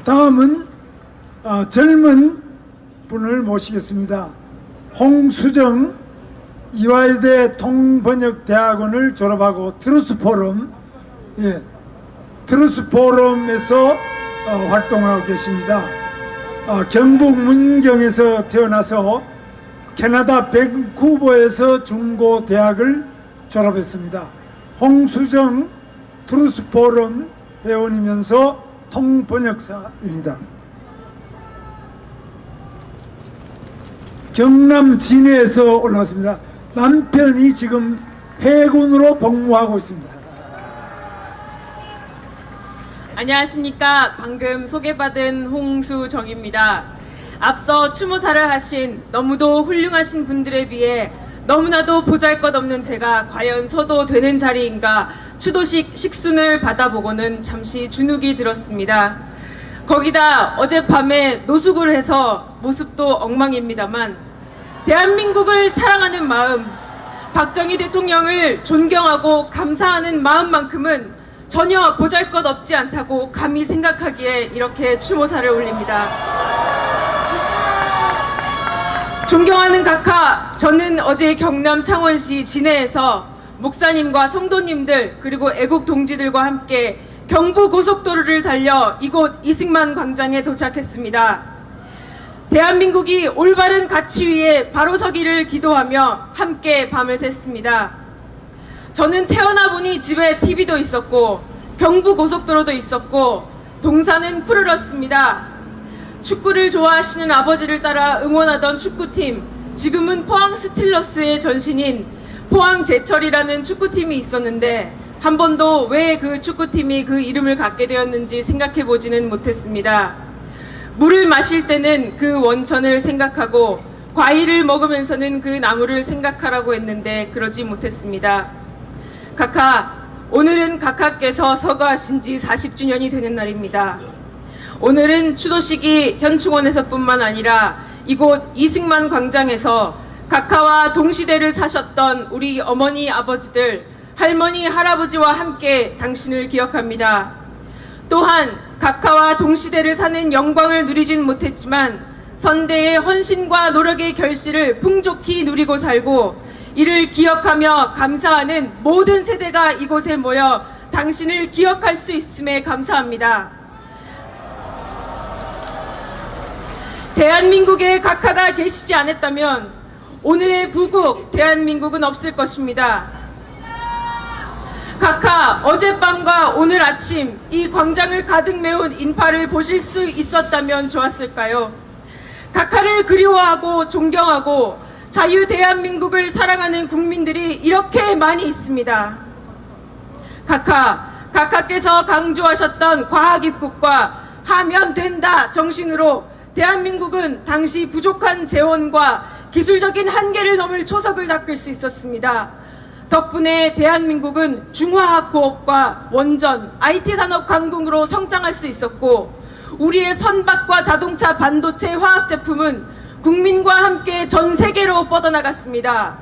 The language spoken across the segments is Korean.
다음은 젊은 분을 모시겠습니다. 홍수정 이화여대 통번역대학원을 졸업하고 트루스포럼에서 활동을 하고 계십니다. 경북 문경에서 태어나서 캐나다 밴쿠버에서 중고대학을 졸업했습니다. 홍수정 트루스포럼 회원이면서 통번역사입니다. 경남 진해에서 올라왔습니다. 남편이 지금 해군으로 복무하고 있습니다. 안녕하십니까. 방금 소개받은 홍수정입니다. 앞서 추모사를 하신 너무도 훌륭하신 분들에 비해 너무나도 보잘것없는 제가 과연 서도 되는 자리인가 추도식 식순을 받아보고는 잠시 주눅이 들었습니다. 거기다 어젯밤에 노숙을 해서 모습도 엉망입니다만 대한민국을 사랑하는 마음, 박정희 대통령을 존경하고 감사하는 마음만큼은 전혀 보잘것없지 않다고 감히 생각하기에 이렇게 추모사를 올립니다. 존경하는 각하, 저는 어제 경남 창원시 진해에서 목사님과 성도님들 그리고 애국 동지들과 함께 경부고속도로를 달려 이곳 이승만 광장에 도착했습니다. 대한민국이 올바른 가치 위에 바로 서기를 기도하며 함께 밤을 샜습니다. 저는 태어나 보니 집에 TV도 있었고 경부고속도로도 있었고 동사는 푸르렀습니다. 축구를 좋아하시는 아버지를 따라 응원하던 축구팀, 지금은 포항 스틸러스의 전신인 포항 제철이라는 축구팀이 있었는데 한 번도 왜 그 축구팀이 그 이름을 갖게 되었는지 생각해 보지는 못했습니다. 물을 마실 때는 그 원천을 생각하고 과일을 먹으면서는 그 나무를 생각하라고 했는데 그러지 못했습니다. 각하, 오늘은 각하께서 서거하신 지 40주년이 되는 날입니다. 오늘은 추도식이 현충원에서뿐만 아니라 이곳 이승만 광장에서 각하와 동시대를 사셨던 우리 어머니 아버지들, 할머니 할아버지와 함께 당신을 기억합니다. 또한 각하와 동시대를 사는 영광을 누리진 못했지만 선대의 헌신과 노력의 결실을 풍족히 누리고 살고 이를 기억하며 감사하는 모든 세대가 이곳에 모여 당신을 기억할 수 있음에 감사합니다. 대한민국에 각하가 계시지 않았다면 오늘의 부국 대한민국은 없을 것입니다. 각하, 어젯밤과 오늘 아침 이 광장을 가득 메운 인파를 보실 수 있었다면 좋았을까요? 각하를 그리워하고 존경하고 자유 대한민국을 사랑하는 국민들이 이렇게 많이 있습니다. 각하께서 강조하셨던 과학 입국과 하면 된다 정신으로 대한민국은 당시 부족한 재원과 기술적인 한계를 넘을 초석을 닦을 수 있었습니다. 덕분에 대한민국은 중화학 고업과 원전, IT 산업 강국으로 성장할 수 있었고 우리의 선박과 자동차, 반도체, 화학 제품은 국민과 함께 전 세계로 뻗어나갔습니다.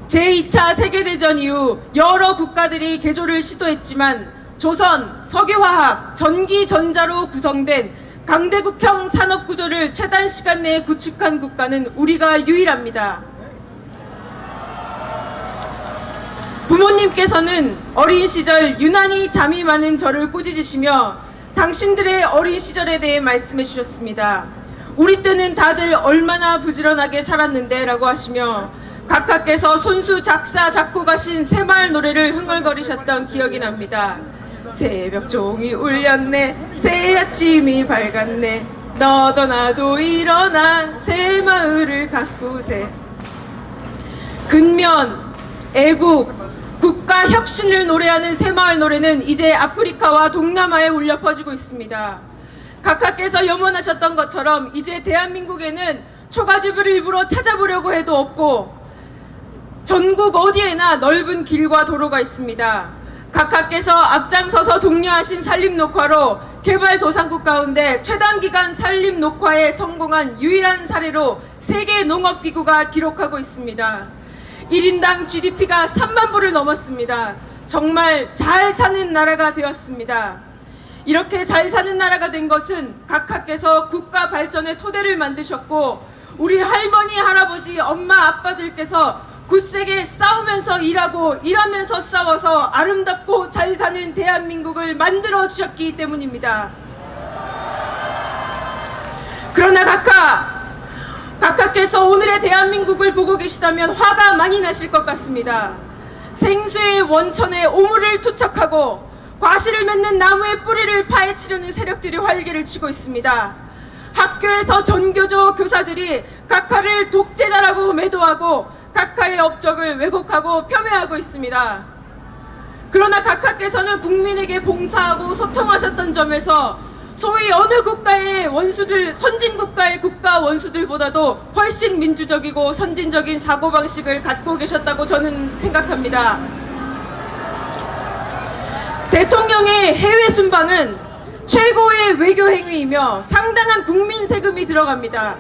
제2차 세계대전 이후 여러 국가들이 개조를 시도했지만 조선, 석유화학, 전기, 전자로 구성된 강대국형 산업구조를 최단 시간 내에 구축한 국가는 우리가 유일합니다. 부모님께서는 어린 시절 유난히 잠이 많은 저를 꾸짖으시며 당신들의 어린 시절에 대해 말씀해 주셨습니다. 우리 때는 다들 얼마나 부지런하게 살았는데 라고 하시며 각하께서 손수 작사 작곡하신 새마을 노래를 흥얼거리셨던 기억이 납니다. 새벽 종이 울렸네, 새 아침이 밝았네, 너도 나도 일어나 새마을을 가꾸세. 근면, 애국, 국가 혁신을 노래하는 새마을 노래는 이제 아프리카와 동남아에 울려 퍼지고 있습니다. 각하께서 염원하셨던 것처럼 이제 대한민국에는 초가집을 일부러 찾아보려고 해도 없고 전국 어디에나 넓은 길과 도로가 있습니다. 각하께서 앞장서서 독려하신 산림녹화로 개발도상국 가운데 최단기간 산림녹화에 성공한 유일한 사례로 세계농업기구가 기록하고 있습니다. 1인당 GDP가 3만 불을 넘었습니다. 정말 잘 사는 나라가 되었습니다. 이렇게 잘 사는 나라가 된 것은 각하께서 국가 발전의 토대를 만드셨고 우리 할머니, 할아버지, 엄마, 아빠들께서 굳세게 싸우면서 일하면서 싸워서 아름답고 잘 사는 대한민국을 만들어 주셨기 때문입니다. 그러나 각하께서 오늘의 대한민국을 보고 계시다면 화가 많이 나실 것 같습니다. 생수의 원천에 오물을 투척하고 과실을 맺는 나무의 뿌리를 파헤치려는 세력들이 활개를 치고 있습니다. 학교에서 전교조 교사들이 각하를 독재자라고 매도하고 각하의 업적을 왜곡하고 폄훼하고 있습니다. 그러나 각하께서는 국민에게 봉사하고 소통하셨던 점에서 소위 어느 국가의 원수들, 선진국가의 국가 원수들보다도 훨씬 민주적이고 선진적인 사고방식을 갖고 계셨다고 저는 생각합니다. 대통령의 해외 순방은 최고의 외교 행위이며 상당한 국민 세금이 들어갑니다.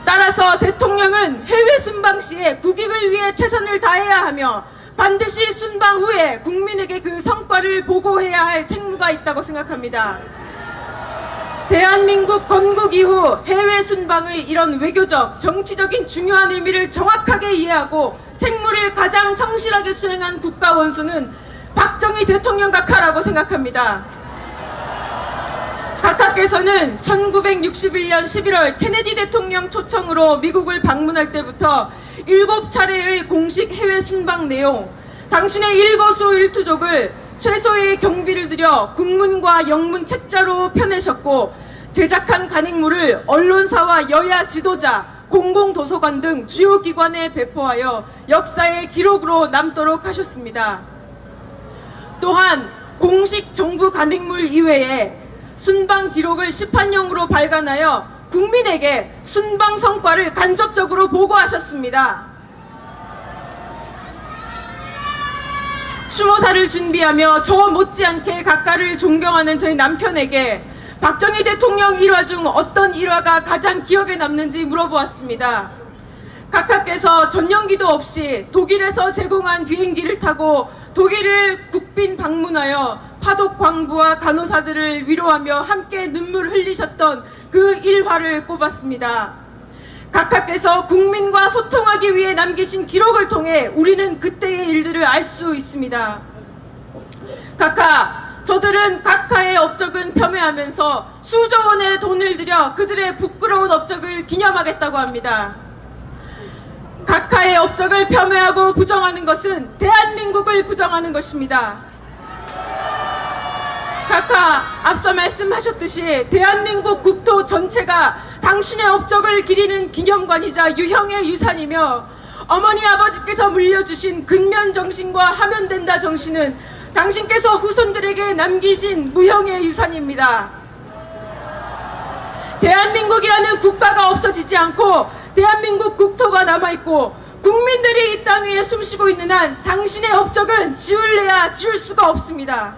따라서 대통령은 해외 순방 시에 국익을 위해 최선을 다해야 하며 반드시 순방 후에 국민에게 그 성과를 보고해야 할 책무가 있다고 생각합니다. 대한민국 건국 이후 해외 순방의 이런 외교적, 정치적인 중요한 의미를 정확하게 이해하고 책무를 가장 성실하게 수행한 국가 원수는 박정희 대통령 각하라고 생각합니다. 각하께서는 1961년 11월 케네디 대통령 초청으로 미국을 방문할 때부터 7차례의 공식 해외 순방 내용, 당신의 일거수일투족을 최소의 경비를 들여 국문과 영문 책자로 펴내셨고 제작한 간행물을 언론사와 여야 지도자, 공공도서관 등 주요 기관에 배포하여 역사의 기록으로 남도록 하셨습니다. 또한 공식 정부 간행물 이외에 순방 기록을 시판용으로 발간하여 국민에게 순방 성과를 간접적으로 보고하셨습니다. 추모사를 준비하며 저 못지않게 각하를 존경하는 저희 남편에게 박정희 대통령 일화 중 어떤 일화가 가장 기억에 남는지 물어보았습니다. 각하께서 전용기도 없이 독일에서 제공한 비행기를 타고 독일을 국빈 방문하여 파독 광부와 간호사들을 위로하며 함께 눈물 흘리셨던 그 일화를 꼽았습니다. 각하께서 국민과 소통하기 위해 남기신 기록을 통해 우리는 그때의 일들을 알 수 있습니다. 각하, 저들은 각하의 업적은 폄훼하면서 수조 원의 돈을 들여 그들의 부끄러운 업적을 기념하겠다고 합니다. 각하의 업적을 폄훼하고 부정하는 것은 대한민국을 부정하는 것입니다. 각하, 앞서 말씀하셨듯이 대한민국 국토 전체가 당신의 업적을 기리는 기념관이자 유형의 유산이며 어머니 아버지께서 물려주신 근면정신과 하면된다 정신은 당신께서 후손들에게 남기신 무형의 유산입니다. 대한민국이라는 국가가 없어지지 않고 대한민국 국토가 남아있고 국민들이 이 땅 위에 숨쉬고 있는 한 당신의 업적은 지울래야 지울 수가 없습니다.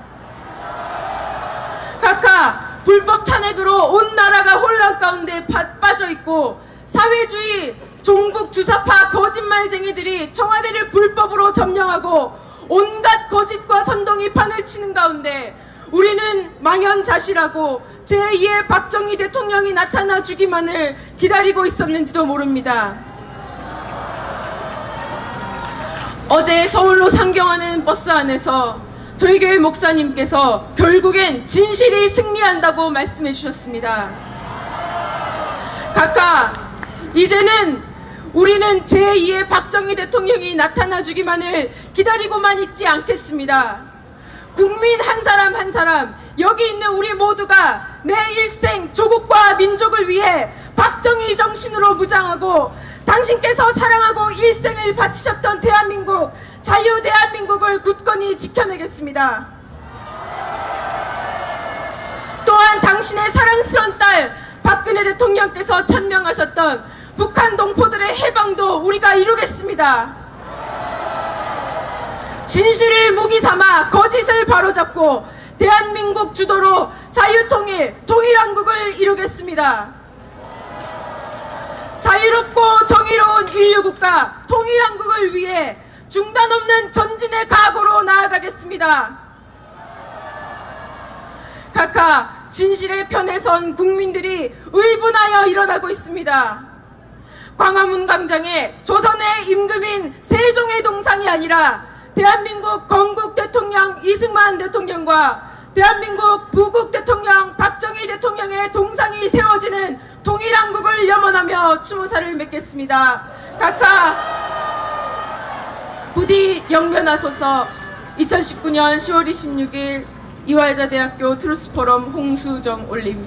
각하, 불법 탄핵으로 온 나라가 혼란 가운데 빠져있고 사회주의, 종북, 주사파, 거짓말쟁이들이 청와대를 불법으로 점령하고 온갖 거짓과 선동이 판을 치는 가운데 우리는 망연자실하고 제2의 박정희 대통령이 나타나 주기만을 기다리고 있었는지도 모릅니다. 어제 서울로 상경하는 버스 안에서 저희 교회 목사님께서 결국엔 진실이 승리한다고 말씀해 주셨습니다. 각하, 이제는 우리는 제2의 박정희 대통령이 나타나 주기만을 기다리고만 있지 않겠습니다. 국민 한 사람 한 사람, 여기 있는 우리 모두가 내 일생 조국과 민족을 위해 박정희 정신으로 무장하고 당신께서 사랑하고 일생을 바치셨던 대한민국, 자유 대한민국을 굳건히 지켜내겠습니다. 또한 당신의 사랑스러운 딸 박근혜 대통령께서 천명하셨던 북한 동포들의 해방도 우리가 이루겠습니다. 진실을 무기 삼아 거짓을 바로잡고 대한민국 주도로 자유통일, 통일한국을 이루겠습니다. 자유롭고 정의로운 인류국가, 통일한국을 위해 중단 없는 전진의 각오로 나아가겠습니다. 각하, 진실의 편에 선 국민들이 의분하여 일어나고 있습니다. 광화문 광장에 조선의 임금인 세종의 동상이 아니라 대한민국 건국 대통령 이승만 대통령과 대한민국 부국 대통령 박정희 대통령의 동상이 세워지는 통일한국을 염원하며 추모사를 맺겠습니다. 각하 부디 영면하소서. 2019년 10월 26일 이화여자대학교 트루스포럼 홍수정 올림.